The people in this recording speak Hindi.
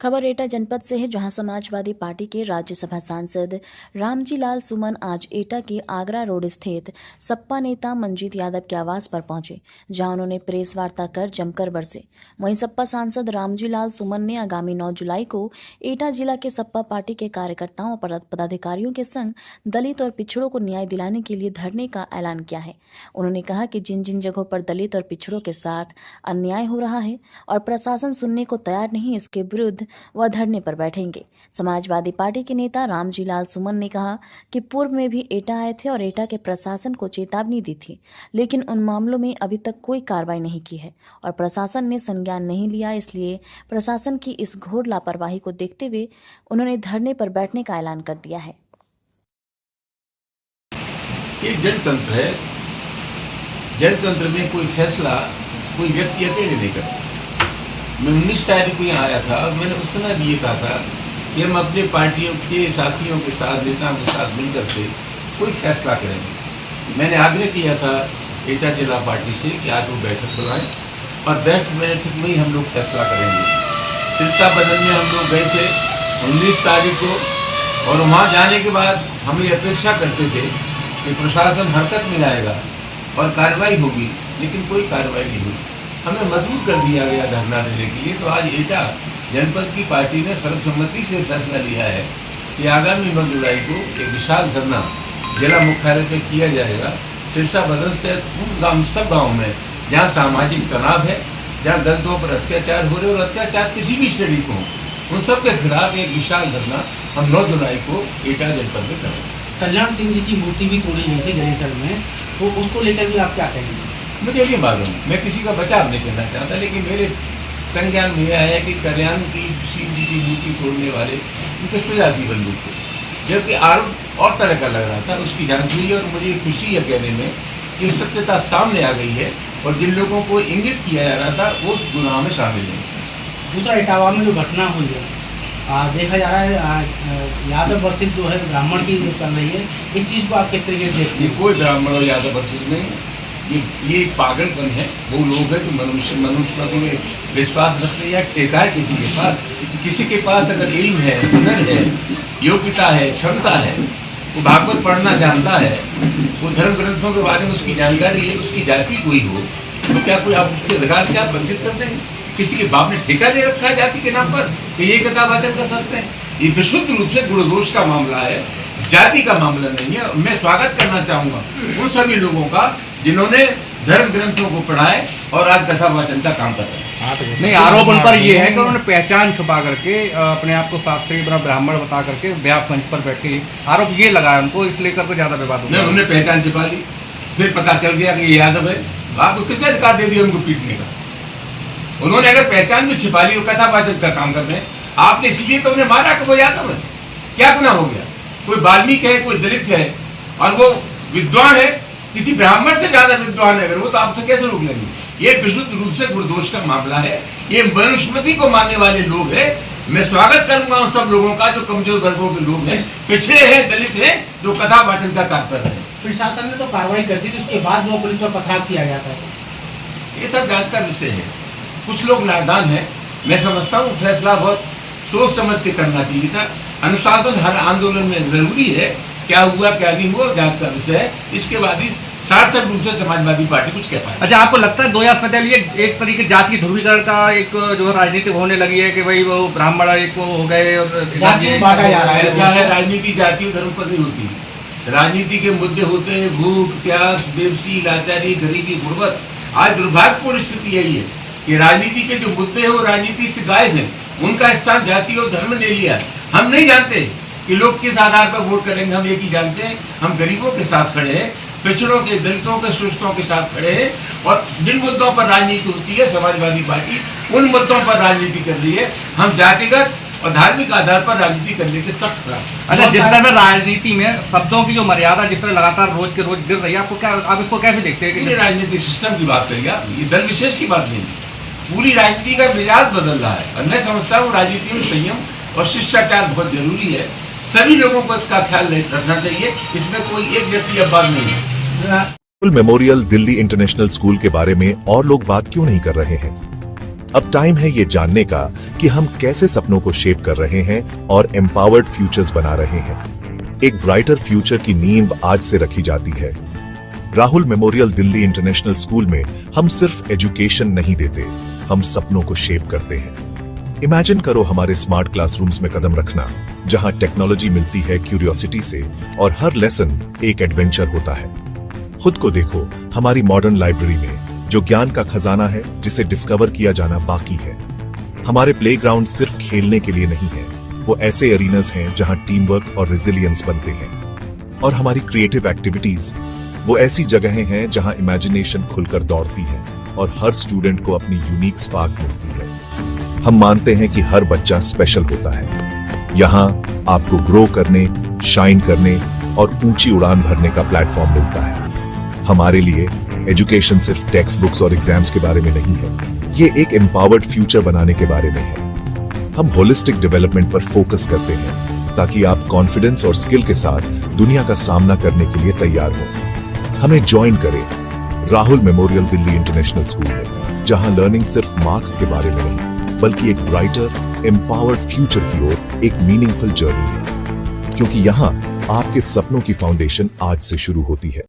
खबर एटा जनपद से है, जहां समाजवादी पार्टी के राज्यसभा सांसद रामजी लाल सुमन आज एटा के आगरा रोड स्थित सपा नेता मंजीत यादव के आवास पर पहुंचे, जहां उन्होंने प्रेस वार्ता कर जमकर बरसे। वहीं सपा सांसद रामजी लाल सुमन ने आगामी 9 जुलाई को एटा जिला के सपा पार्टी के कार्यकर्ताओं और पदाधिकारियों के संग दलित और पिछड़ों को न्याय दिलाने के लिए धरने का ऐलान किया है। उन्होंने कहा कि जिन जिन जगहों पर दलित और पिछड़ों के साथ अन्याय हो रहा है और प्रशासन सुनने को तैयार नहीं, इसके विरुद्ध वह धरने पर बैठेंगे। समाजवादी पार्टी के नेता रामजी लाल सुमन ने कहा कि पूर्व में भी एटा आए थे और एटा के प्रशासन को चेतावनी दी थी, लेकिन उन मामलों में अभी तक कोई कार्रवाई नहीं की है और प्रशासन ने संज्ञान नहीं लिया। इसलिए प्रशासन की इस घोर लापरवाही को देखते हुए उन्होंने धरने पर बैठने का ऐलान कर दिया है। ये जनतंत्र है। जनतंत्र में कोई फैसला कोई व्यक्ति अकेले नहीं करता। मैं 19 तारीख को यहाँ आया था और मैंने उस समय भी ये कहा था कि हम अपने पार्टियों के साथियों के साथ, नेताओं के साथ मिलकर के कोई फैसला करेंगे। मैंने आग्रह किया था एटा जिला पार्टी से कि आज वो बैठक बुलाएं और बैठक में ही हम लोग फैसला करेंगे। सिरसा बदल में हम लोग गए थे 19 तारीख को और वहाँ जाने के बाद हम ये अपेक्षा करते थे कि प्रशासन हरकत में लाएगा और कार्रवाई होगी, लेकिन कोई कार्रवाई नहीं हुई। हमें मजबूर कर दिया गया धरना देने के लिए। तो आज एटा जनपद की पार्टी ने सर्वसम्मति से फैसला लिया है कि आगामी 9 जुलाई को एक विशाल धरना जिला मुख्यालय पर किया जाएगा। सिरसा बदल से उन सब गाँव में जहाँ सामाजिक तनाव है, जहाँ दलितों पर अत्याचार हो रहे और अत्याचार किसी भी श्रेणी को, उन सब के खिलाफ एक विशाल धरना हम 9 जुलाई को एटा जनपद में करेंगे। कल्याण सिंह जी की मूर्ति भी तोड़ी गई थी जयसर में, तो उसको लेकर भी आप क्या कहेंगे? मुझे नहीं मालूम, मैं किसी का बचाव नहीं करना चाहता, लेकिन मेरे संज्ञान में यह है कि कल्याण सिंह जी की मूर्ति तोड़ने वाले उनके सुजाति बंधु थे, जबकि आरोप और तरह का लग रहा था। उसकी जांच हुई और मुझे खुशी है कहने में कि सत्यता सामने आ गई है और जिन लोगों को इंगित किया जा रहा था वो उस गुनाह में शामिल नहीं। दूसरा, इटावा में जो घटना हुई है, देखा जा रहा है यादव वर्सेस जो है ब्राह्मण की जो चल रही है, इस चीज़ को आप किस तरीके से देखते हैं? कोई ब्राह्मण और यादव वर्सेस नहीं, ये एक पागलपन है। वो लोग हैं जो मनुष्य में विश्वास रखते हैं या ठेका है किसी के पास अगर इल्म है, हुनर है, योग्यता है, क्षमता है, वो भागवत पढ़ना जानता है, वो धर्म ग्रंथों के बारे में उसकी जानकारी है, उसकी जाति कोई हो, तो क्या कोई आप उसके अधिकार से आप वंचित कर देंगे? किसी के बाप ने ठेका ले रखा है जाति के नाम पर कि ये कथा वाचन कर सकते हैं? ये विशुद्ध रूप से गुण दोष का मामला है, जाति का मामला नहीं है। मैं स्वागत करना चाहूँगा उन सभी लोगों का जिन्होंने धर्म ग्रंथों को पढ़ाए और आज कथा वाचन का काम कर रहे हैं। नहीं, आरोप उन पर ये है कि उन्होंने पहचान छुपा करके अपने आप को शास्त्रीय ब्राह्मण बता करके व्यास मंच पर बैठ के आरोप ये लगाया उनको, इसलिए करके ज्यादा विवाद हो गया। उन्होंने पहचान छिपा ली, फिर पता चल गया कि ये यादव है। आपको किसने अधिकार दे दिया उनको पीटने का? उन्होंने अगर पहचान भी छिपा ली और कथा वाचन का काम कर रहे हैं, आपने इसलिए तो उन्हें मारा कि वो यादव है। क्या गुनाह हो गया? कोई वाल्मीकि है, कोई दलित है और वो विद्वान है, किसी ब्राह्मण से ज्यादा विद्वान है अगर वो, तो आपसे कैसे रोक लेंगे? ये विशुद्ध रूप से गुणदोष का मामला है। ये मनुस्मृति को मानने वाले लोग हैं। मैं स्वागत करूंगा उन सब लोगों का जो कमजोर वर्गों के लोग हैं, पिछड़े हैं, दलित हैं, जो कथा वाचन का कार्य कर रहे हैं। प्रशासन ने तो कार्रवाई कर दी थी, उसके बाद वो पुलिस पर पथराव किया गया था। ये सब जांच का विषय है। कुछ लोग नादान हैं। मैं समझता हूँ फैसला बहुत सोच समझ के करना चाहिए था। अनुशासन हर आंदोलन में जरूरी है। क्या हुआ क्या नहीं हुआ जांच का विषय है। इसके बाद ही सार्थक रूप से समाजवादी पार्टी कुछ कह पाए। अच्छा, आपको लगता है 2017 ये एक तरीके जाति की ध्रुवीकरण का एक जो राजनीति होने लगी है कि भाई वो ब्राह्मण एक वो हो गए और बांटा जा रहा है? ऐसा है, राजनीति जाति और धर्म पर नहीं होती। राजनीति के मुद्दे होते हैं भूख, प्यास, बेबसी, लाचारी, गरीबी, गुर्बत। आज दुर्भाग्यपूर्ण स्थिति यही है कि राजनीति के जो मुद्दे हैं वो राजनीति से गायब है। उनका स्थान जाति और धर्म ने लिया। हम नहीं जानते कि लोग किस आधार पर वोट करेंगे, हम एक ही जानते हैं, हम गरीबों के साथ खड़े हैं, पिछड़ों के, दलितों के, शोषितों के साथ खड़े हैं। और जिन मुद्दों पर राजनीति होती है, समाजवादी पार्टी उन मुद्दों पर राजनीति कर रही है। हम जातिगत और धार्मिक आधार पर राजनीति करने के सख्त खिलाफ। अच्छा, जिस तरह राजनीति में शब्दों की जो मर्यादा जिस तरह लगातार रोज के रोज गिर रही है, आपको क्या, आप इसको कैसे देखते हैं? कि राजनीतिक सिस्टम की बात करिए, ये दल विशेष की बात नहीं, पूरी राजनीति का मिजाज बदल रहा है। और मैं समझता हूँ राजनीति में संयम और शिष्टाचार बहुत जरूरी है। सभी लोगों को इसका ख्याल रखना चाहिए। इसमें कोई एक व्यक्ति अब बात नहीं है। मेमोरियल दिल्ली इंटरनेशनल स्कूल के बारे में और लोग बात क्यों नहीं कर रहे हैं? अब टाइम है ये जानने का कि हम कैसे सपनों को शेप कर रहे हैं और एम्पावर्ड फ्यूचर्स बना रहे हैं। एक ब्राइटर फ्यूचर की नींव आज से रखी जाती है। Rahul memorial Delhi international school में हम सिर्फ एजुकेशन नहीं देते, हम सपनों को शेप करते हैं। इमेजिन करो हमारे स्मार्ट क्लासरूम्स में कदम रखना, जहां टेक्नोलॉजी मिलती है क्यूरियोसिटी से और हर लेसन एक एडवेंचर होता है। खुद को देखो हमारी मॉडर्न लाइब्रेरी में, जो ज्ञान का खजाना है जिसे डिस्कवर किया जाना बाकी है। हमारे प्लेग्राउंड सिर्फ खेलने के लिए नहीं है, वो ऐसे एरीनास हैं जहां टीम वर्क और रेजिलियंस बनते हैं। और हमारी क्रिएटिव एक्टिविटीज वो ऐसी जगहें हैं जहां इमेजिनेशन खुलकर दौड़ती है और हर स्टूडेंट को अपनी यूनिक स्पार्क मिलती है। हम मानते हैं कि हर बच्चा स्पेशल होता है। यहाँ आपको ग्रो करने, शाइन करने और ऊंची उड़ान भरने का प्लेटफॉर्म मिलता है। हमारे लिए एजुकेशन सिर्फ टेक्स्ट बुक्स और एग्जाम्स के बारे में नहीं है, ये एक एम्पावर्ड फ्यूचर बनाने के बारे में है। हम होलिस्टिक डेवलपमेंट पर फोकस करते हैं ताकि आप कॉन्फिडेंस और स्किल के साथ दुनिया का सामना करने के लिए तैयार हो। हमें ज्वाइन करें Rahul memorial Delhi international school में, जहां लर्निंग सिर्फ मार्क्स के बारे में नहीं, बल्कि एक ब्राइटर एम्पावर्ड फ्यूचर की ओर एक मीनिंगफुल जर्नी है। क्योंकि यहाँ आपके सपनों की फाउंडेशन आज से शुरू होती है।